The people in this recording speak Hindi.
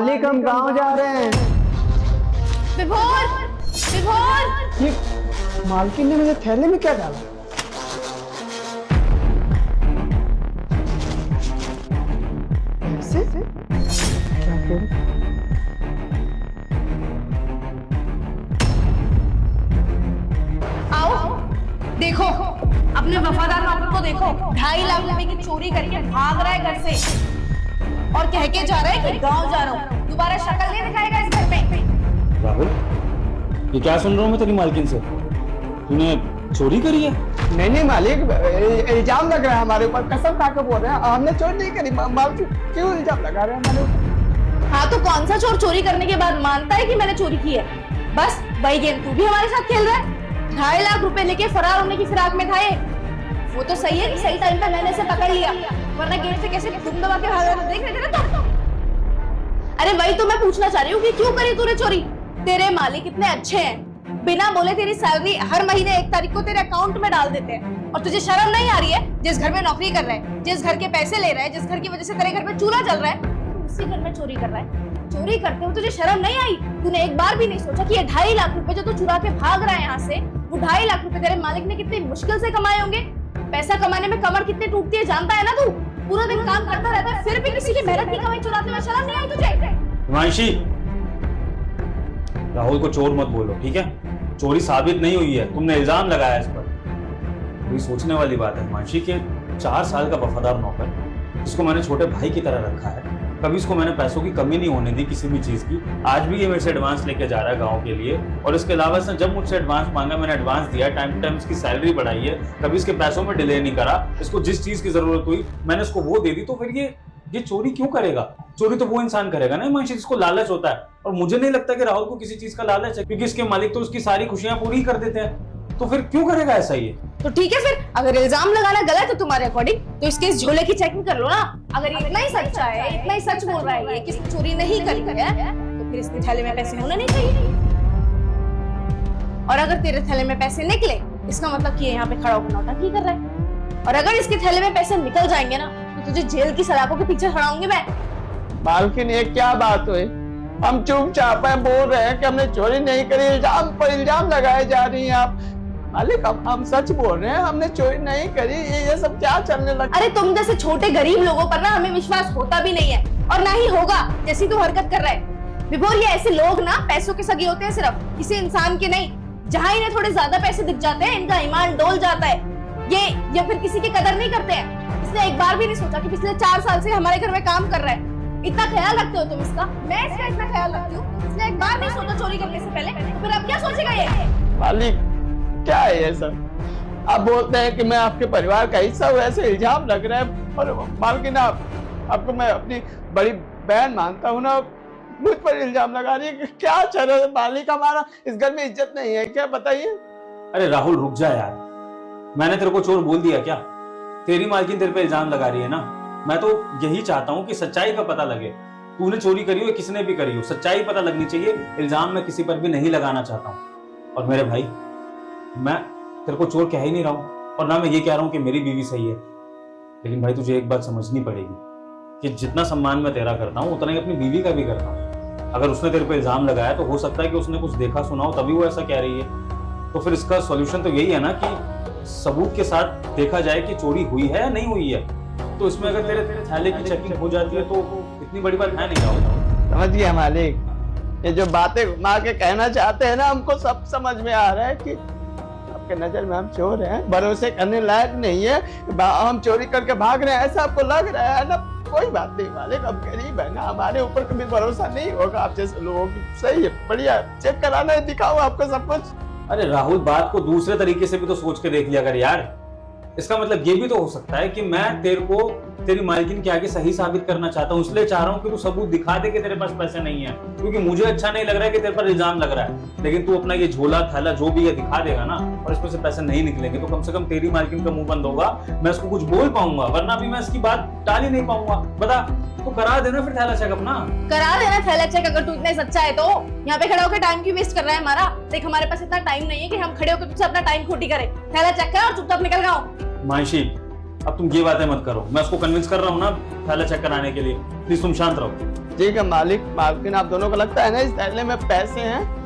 मालिक हम गांव जा रहे हैं। विभोर, विभोर! ये मालकिन ने मेरे थैले में क्या डाला? ऐसे क्या करूं? आओ, देखो अपने वफादार नौकर को देखो, 2.5 लाख रुपए की चोरी करके भाग रहा है घर से और कह के जा रहा है कि गांव जा रहा हूँ, दोबारा शक्ल नहीं दिखाएगा इस घर में। राहुल, ये क्या सुन रहा हूँ मैं तेरी मालकिन से? तूने चोरी करी है? नहीं मालिक, इल्जाम लग रहा है हमारे ऊपर। कसम खा के बोल रहे हैं हमने चोरी नहीं करी। मालिक क्यों इल्जाम लगा रहे हैं हमारे ऊपर? हाँ तो कौन सा चोर चोरी करने के बाद मानता है कि मैंने चोरी की है? बस वही गेम तू भी हमारे साथ खेल रहा है। 2.5 लाख रुपए लेके फरार होने की फिराक में था ये। वो तो सही है कि सही टाइम पे मैंने इसे पकड़ लिया, वरना गेट से कैसे तुम दबा के भाग रहे थे, देख रहे थे ना तुम? अरे वही तो मैं पूछना चाह रही हूँ कि क्यों करी तूने चोरी? तेरे मालिक इतने अच्छे हैं, बिना बोले तेरी सैलरी हर महीने 1 तारीख को तेरे अकाउंट में डाल देते हैं, और तुझे शर्म नहीं आ रही है? जिस घर में नौकरी कर रहा है, जिस घर के पैसे ले रहा है, जिस घर की वजह से तेरे घर में चूल्हा जल रहा है, तू उसी घर में चोरी कर रहा है। चोरी करते हुए तुझे शर्म नहीं आई? तूने एक बार भी नहीं सोचा कि ये 2.5 लाख रुपए जो तू चुरा के भाग रहा है यहाँ से, वो 2.5 लाख रुपए तेरे मालिक ने कितनी मुश्किल से कमाए होंगे? पैसा कमाने में कमर कितनी टूटती है जानता है ना तू? पूरा दिन काम करता रहता है, फिर भी किसी की मेहनत की कमाई चुराते हुए शर्म नहीं आई तुझे? हिमांशी, राहुल को चोर मत बोलो, ठीक है? चोरी साबित नहीं हुई है, तुमने इल्जाम लगाया इस पर। ये सोचने वाली बात है हिमांशी के 4 साल का वफादार नौकर, जिसको मैंने छोटे भाई की तरह रखा है, कभी इसको मैंने पैसों की कमी नहीं होने दी किसी भी चीज की। आज भी ये मेरे से एडवांस लेके जा रहा है गांव के लिए, और इसके अलावा इसने जब मुझसे एडवांस मांगा मैंने एडवांस दिया, टाइम टू टाइम इसकी सैलरी बढ़ाई है, कभी इसके पैसों में डिले नहीं करा। इसको जिस चीज की जरूरत हुई मैंने इसको वो दे दी, तो फिर ये चोरी क्यों करेगा? चोरी तो वो इंसान करेगा ना हिमांशी जिसको लालच होता है, और मुझे नहीं लगता कि राहुल को किसी चीज का लालच है, क्योंकि इसके मालिक तो उसकी सारी खुशियां पूरी कर देते हैं। तो फिर क्यों करेगा ऐसा? ये तो ठीक है, फिर अगर इल्जाम लगाना गलत है तुम्हारे अकॉर्डिंग, तो इसके इस झोले की चेकिंग कर लो ना। अगर ये इतना ही सच्चा है, इतना ही सच बोल रहा है ये कि इसने चोरी नहीं करी है, तो फिर इसके थैले में पैसे होने नहीं चाहिए। और अगर तेरे थैले में पैसे निकले, इसका मतलब कि ये यहाँ पे खड़ा होकर नौटंकी कर रहा है। और अगर इसके थैले में पैसे निकल जाएंगे ना, तो तुझे जेल की सलाखों के पीछे खड़ाऊंगी मैं। मालकिन ये क्या बात हुई? हम चुपचाप है बोल रहे हैं कि हमने चोरी नहीं करी, इल्जाम पर इल्जाम लगाए जा रही हैं आप। मालिक हम सच बोल रहे हैं, हमने चोरी नहीं करी। ये सब क्या चलने लगा? अरे तुम जैसे छोटे गरीब लोगों पर ना हमें विश्वास होता भी नहीं है, और ना ही होगा, जैसी तू हरकत कर रहा है। विभोर, ये ऐसे लोग ना पैसों के सगे होते हैं, सिर्फ किसी इंसान के नहीं। जहाँ इन्हें थोड़े ज्यादा पैसे दिख जाते हैं, इनका ईमान डोल जाता है। ये फिर किसी की कदर नहीं करते हैं। इसने एक बार भी नहीं सोचा कि पिछले 4 साल से हमारे घर में काम कर रहा है। इतना ख्याल रखते हो तुम इसका? मैं इसका इतना ख्याल रखती हूँ, इसने एक बार नहीं सोचा चोरी करने से पहले, तो फिर अब क्या सोचेगा ये? मालिक क्या है ये सब? आप बोलते हैं कि मैं आपके परिवार का हिस्सा हूँ, ऐसे इल्जाम लग रहा है। और मालकिन आपको मैं अपनी बड़ी बहन मानता हूँ ना, मुझ पर इल्जाम लगा रही है। क्या चल रहा है मालिक? हमारा इस घर में इज्जत नहीं है क्या? बताइए। अरे राहुल रुक जा यार, मैंने तेरे को चोर बोल दिया क्या? तेरी मालकिन तेरे पे इल्जाम लगा रही है ना। मैं तो यही चाहता हूँ कि सच्चाई का पता लगे। तूने चोरी करी हो, किसने भी करी हो, सच्चाई पता लगनी चाहिए। इल्जाम मैं किसी पर भी नहीं लगाना चाहता हूँ। और मेरे भाई, मैं तेरे को चोर कह ही नहीं रहा हूँ, और ना मैं ये कह रहा हूँ कि मेरी बीवी सही है। लेकिन भाई तुझे एक बात समझनी पड़ेगी कि जितना सम्मान मैं तेरा करता हूँ, उतना ही अपनी बीवी का भी करता हूँ। अगर उसने तेरे पे इल्जाम लगाया तो हो सकता है कि उसने कुछ देखा सुना हो, तभी वो ऐसा कह रही है। तो फिर इसका सॉल्यूशन तो यही है ना कि सबूत के साथ देखा जाए कि चोरी हुई है या नहीं हुई है। तो इसमें अगर तेरे थैले की चेकिंग हो जाती है तो इतनी बड़ी बात है नहीं। समझ गया मालिक, ये जो बातें घुमा के कहना चाहते हैं ना, हमको सब समझ में आ रहा है कि आपके नजर में हम चोर हैं, भरोसे करने लायक नहीं है, हम चोरी करके भाग रहे हैं, ऐसा आपको लग रहा है ना। कोई बात नहीं मालिक, हम गरीब है ना, हमारे ऊपर कभी भरोसा नहीं होगा आप जैसे लोगों की। सही है, बढ़िया, चेक कराना है, दिखाओ आपको सब कुछ। अरे राहुल, बात को दूसरे तरीके से भी तो सोच के देख लिया कर यार। इसका मतलब ये भी तो हो सकता है कि मैं तेरे को तेरी मालकिन के आगे सही साबित करना चाहता हूँ, इसलिए चाह रहा हूँ कि तू सबूत दिखा दे कि तेरे पास पैसे नहीं है, क्योंकि मुझे अच्छा नहीं लग रहा है कि तेरे पर इल्जाम लग रहा है। लेकिन तू अपना ये झोला थैला जो भी है दिखा देगा ना, और इसमें से पैसे नहीं निकलेंगे, तो कम से कम तेरी मालकिन का मुंह बंद होगा, मैं इसको कुछ बोल पाऊंगा, वरना भी मैं इसकी बात टाल ही नहीं पाऊंगा। बता, तो करा देना फिर थैला चेक अपना। करा देना थैला चेक, अगर तू इतना सच्चा है तो। यहाँ पे खड़े होकर टाइम क्यों वेस्ट कर रहा है हमारा? देख, हमारे पास इतना टाइम नहीं है कि हम खड़े होकर तुझसे अपना टाइम खोटी करें। थैला चेक कर और चुपचाप निकल जाओ। मानसी, अब तुम ये बातें मत करो, मैं उसको कन्विंस कर रहा हूँ ना थैला चेक कराने के लिए, प्लीज तुम शांत रहो। ठीक है मालिक, मालकिन, आप दोनों को लगता है ना इस थैले में पैसे हैं?